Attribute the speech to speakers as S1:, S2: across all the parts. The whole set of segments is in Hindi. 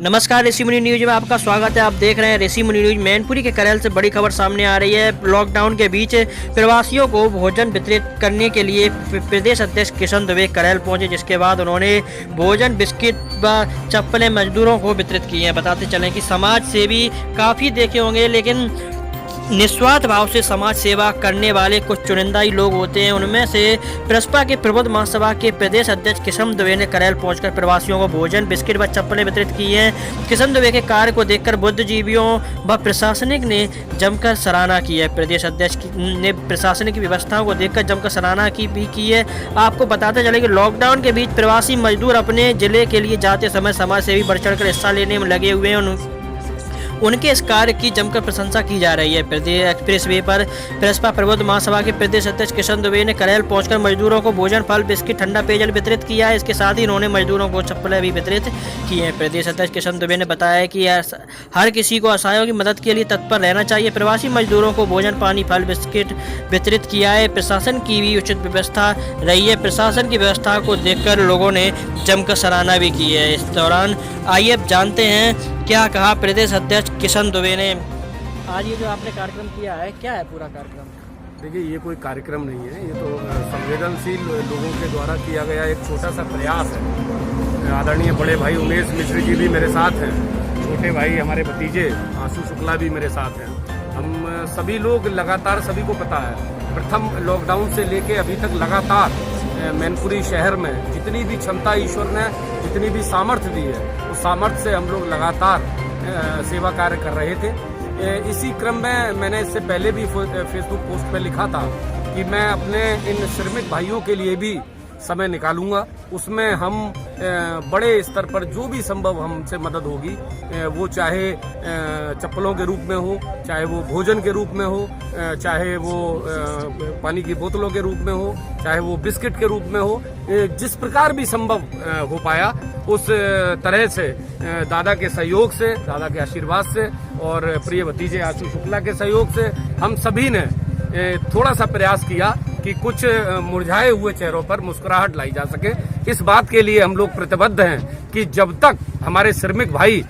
S1: नमस्कार, ऋषि मुनि न्यूज में आपका स्वागत है। आप देख रहे हैं ऋषि मुनि न्यूज। मैनपुरी के करेल से बड़ी खबर सामने आ रही है। लॉकडाउन के बीच प्रवासियों को भोजन वितरित करने के लिए प्रदेश अध्यक्ष किशन दुबे करेल पहुंचे, जिसके बाद उन्होंने भोजन, बिस्किट व चप्पलें मजदूरों को वितरित की हैं। बताते चलें कि समाज सेवी काफ़ी देखे होंगे, लेकिन निस्वार्थ भाव से समाज सेवा करने वाले कुछ चुनिंदा ही लोग होते हैं। उनमें से प्रसपा के प्रबुद्ध महासभा के प्रदेश अध्यक्ष किशन दुबे ने करेल पहुंचकर प्रवासियों को भोजन, बिस्किट व चप्पलें वितरित की हैं। किशन दुबे के कार्य को देखकर बुद्धिजीवियों व प्रशासनिक ने जमकर सराहना की है। प्रदेश अध्यक्ष ने प्रशासनिक व्यवस्थाओं को देखकर जमकर सराहना की है। आपको बताते चले कि लॉकडाउन के बीच प्रवासी मजदूर अपने जिले के लिए जाते समय समाज सेवी बढ़ चढ़कर हिस्सा लेने में लगे हुए हैं। उनके इस कार्य की जमकर प्रशंसा की जा रही है। प्रदेश एक्सप्रेस वे पर प्रसपा प्रबुद्ध महासभा के प्रदेश अध्यक्ष किशन दुबे ने करेल पहुंचकर मजदूरों को भोजन, फल, बिस्किट, ठंडा पेयजल वितरित किया है। इसके साथ ही उन्होंने मजदूरों को चप्पलें भी वितरित की हैं। प्रदेश अध्यक्ष किशन दुबे ने बताया कि हर किसी को असहायों की मदद के लिए तत्पर रहना चाहिए। प्रवासी मजदूरों को भोजन, पानी, फल, बिस्किट वितरित किया है। प्रशासन की भी उचित व्यवस्था रही है। प्रशासन की व्यवस्था को देखकर लोगों ने जमकर सराहना भी की है। इस दौरान आइए अब जानते हैं क्या कहा प्रदेश अध्यक्ष किशन दुबे ने। आज ये जो आपने कार्यक्रम किया है, क्या है पूरा कार्यक्रम?
S2: देखिए, ये कोई कार्यक्रम नहीं है, ये तो संवेदनशील लोगों के द्वारा किया गया एक छोटा सा प्रयास है। आदरणीय बड़े भाई उमेश मिश्र जी भी मेरे साथ हैं, छोटे भाई हमारे भतीजे आशु शुक्ला भी मेरे साथ हैं। हम सभी लोग लगातार, सभी को पता है, प्रथम लॉकडाउन से लेके अभी तक लगातार मैनपुरी शहर में जितनी भी क्षमता ईश्वर ने, जितनी भी सामर्थ्य दी है, उस सामर्थ्य से हम लोग लगातार सेवा कार्य कर रहे थे। इसी क्रम में मैंने इससे पहले भी फेसबुक पोस्ट पे लिखा था कि मैं अपने इन श्रमिक भाइयों के लिए भी समय निकालूंगा। उसमें हम बड़े स्तर पर जो भी संभव हमसे मदद होगी, वो चाहे चप्पलों के रूप में हो, चाहे वो भोजन के रूप में हो, चाहे वो पानी की बोतलों के रूप में हो, चाहे वो बिस्किट के रूप में हो, जिस प्रकार भी संभव हो पाया उस तरह से दादा के सहयोग से, दादा के आशीर्वाद से और प्रिय भतीजे आशु शुक्ला के सहयोग से हम सभी ने थोड़ा सा प्रयास किया कि कुछ मुरझाए हुए चेहरों पर मुस्कुराहट लाई जा सके। इस बात के लिए हम लोग प्रतिबद्ध हैं कि जब तक हमारे श्रमिक भाई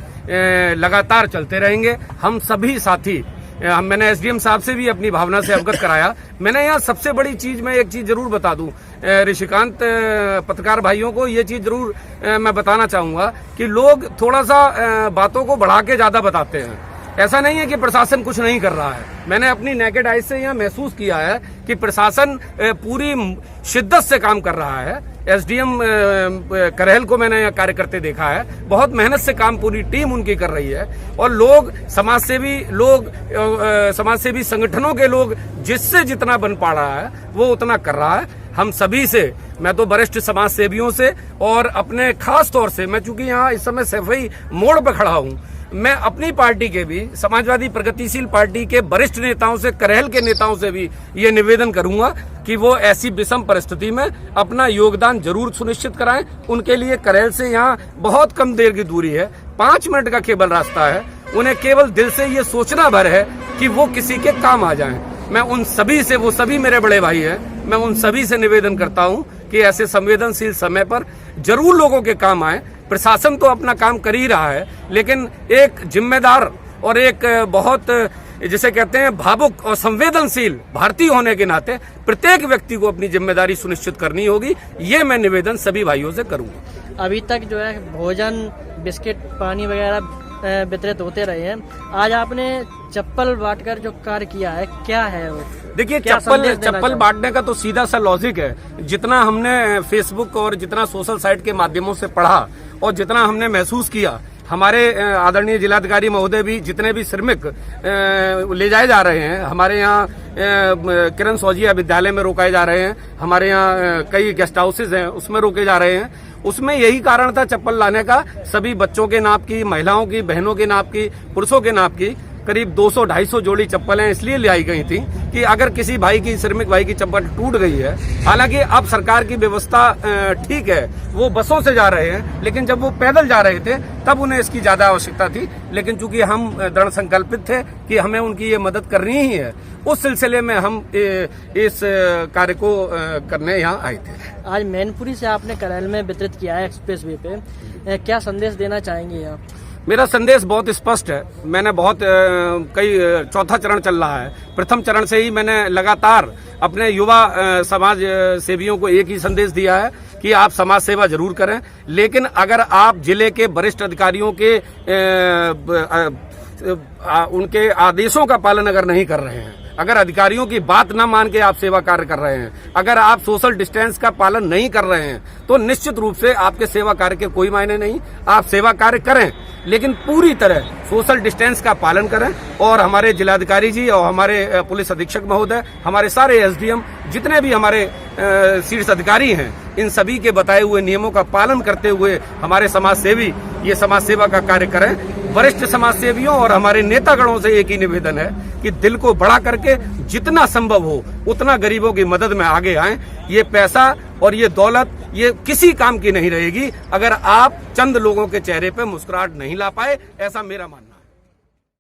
S2: लगातार चलते रहेंगे, हम सभी साथी, मैंने एसडीएम साहब से भी अपनी भावना से अवगत कराया। मैंने यहाँ सबसे बड़ी चीज, मैं एक चीज जरूर बता दूं, ऋषिकांत पत्रकार भाइयों को ये चीज जरूर मैं बताना चाहूंगा कि लोग थोड़ा सा बातों को बढ़ा के ज्यादा बताते हैं। ऐसा नहीं है कि प्रशासन कुछ नहीं कर रहा है। मैंने अपनी नेकेड आइज से यह महसूस किया है कि प्रशासन पूरी शिद्दत से काम कर रहा है। एसडीएम करेल को मैंने यहाँ कार्य करते देखा है, बहुत मेहनत से काम पूरी टीम उनकी कर रही है। और लोग, समाजसेवी संगठनों के लोग जिससे जितना बन पा रहा है वो उतना कर रहा है। हम सभी से, मैं तो वरिष्ठ समाज सेवियों से और अपने खास तौर से, मैं चूंकि यहाँ इस समय सफाई मोड़ पर खड़ा हूँ, मैं अपनी पार्टी के भी, समाजवादी प्रगतिशील पार्टी के वरिष्ठ नेताओं से, करेल के नेताओं से भी ये निवेदन करूंगा कि वो ऐसी विषम परिस्थिति में अपना योगदान जरूर सुनिश्चित कराएं। उनके लिए करेल से यहाँ बहुत कम देर की दूरी है, 5 मिनट का केवल रास्ता है। उन्हें केवल दिल से ये सोचना भर है कि वो किसी के काम आ जाएं। मैं उन सभी से, वो सभी मेरे बड़े भाई हैं, मैं उन सभी से निवेदन करता हूँ कि ऐसे संवेदनशील समय पर जरूर लोगों के काम आए। प्रशासन तो अपना काम कर ही रहा है, लेकिन एक जिम्मेदार और एक बहुत, जिसे कहते हैं, भावुक और संवेदनशील भारतीय होने के नाते प्रत्येक व्यक्ति को अपनी जिम्मेदारी सुनिश्चित करनी होगी। ये मैं निवेदन सभी भाइयों से करूंगा।
S1: अभी तक जो है भोजन, बिस्किट, पानी वगैरह वितरित होते रहे हैं। आज आपने चप्पल बांटकर जो कार्य किया है, क्या है वो?
S2: देखिए, चप्पल बांटने का तो सीधा सा लॉजिक है। जितना हमने फेसबुक और जितना सोशल साइट के माध्यमों से पढ़ा और जितना हमने महसूस किया, हमारे आदरणीय जिलाधिकारी महोदय भी, जितने भी श्रमिक ले जाए जा रहे हैं, हमारे यहाँ किरण सौजिया विद्यालय में रोकाए जा रहे हैं, हमारे यहाँ कई गेस्ट हाउसेज हैं उसमें रोके जा रहे हैं, उसमें यही कारण था चप्पल लाने का। सभी बच्चों के नाप की, महिलाओं की, बहनों के नाप की, पुरुषों के नाप की करीब 200-250 जोड़ी चप्पलें इसलिए ले आई गई थी कि अगर किसी भाई की, श्रमिक भाई की चप्पल टूट गई है, हालांकि अब सरकार की व्यवस्था ठीक है, वो बसों से जा रहे हैं, लेकिन जब वो पैदल जा रहे थे तब उन्हें इसकी ज्यादा आवश्यकता थी। लेकिन चूंकि हम दृढ़ संकल्पित थे कि हमें उनकी ये मदद करनी ही है, उस सिलसिले में हम इस कार्य को करने यहाँ आए थे।
S1: आज मैनपुरी से आपने करेल में वितरित किया है एक्सप्रेस वे पे, क्या संदेश देना चाहेंगे आप?
S2: मेरा संदेश बहुत स्पष्ट है। मैंने चौथा चरण चल रहा है। प्रथम चरण से ही मैंने लगातार अपने युवा समाज सेवियों को एक ही संदेश दिया है कि आप समाज सेवा जरूर करें, लेकिन अगर आप जिले के वरिष्ठ अधिकारियों के उनके आदेशों का पालन अगर नहीं कर रहे हैं, अगर अधिकारियों की बात न मान के आप सेवा कार्य कर रहे हैं, अगर आप सोशल डिस्टेंस का पालन नहीं कर रहे हैं, तो निश्चित रूप से आपके सेवा कार्य के कोई मायने नहीं। आप सेवा कार्य करें, लेकिन पूरी तरह सोशल डिस्टेंस का पालन करें। और हमारे जिलाधिकारी जी और हमारे पुलिस अधीक्षक महोदय, हमारे सारे एसडीएम, जितने भी हमारे शीर्ष अधिकारी हैं, इन सभी के बताए हुए नियमों का पालन करते हुए हमारे समाज सेवी ये समाज सेवा का कार्य करें। वरिष्ठ समाज सेवियों और हमारे नेतागणों से एक ही निवेदन है कि दिल को बड़ा करके जितना संभव हो उतना गरीबों की मदद में आगे आएं। ये पैसा और ये दौलत ये किसी काम की नहीं रहेगी अगर आप चंद लोगों के चेहरे पे मुस्कुराहट नहीं ला पाए, ऐसा मेरा मानना है।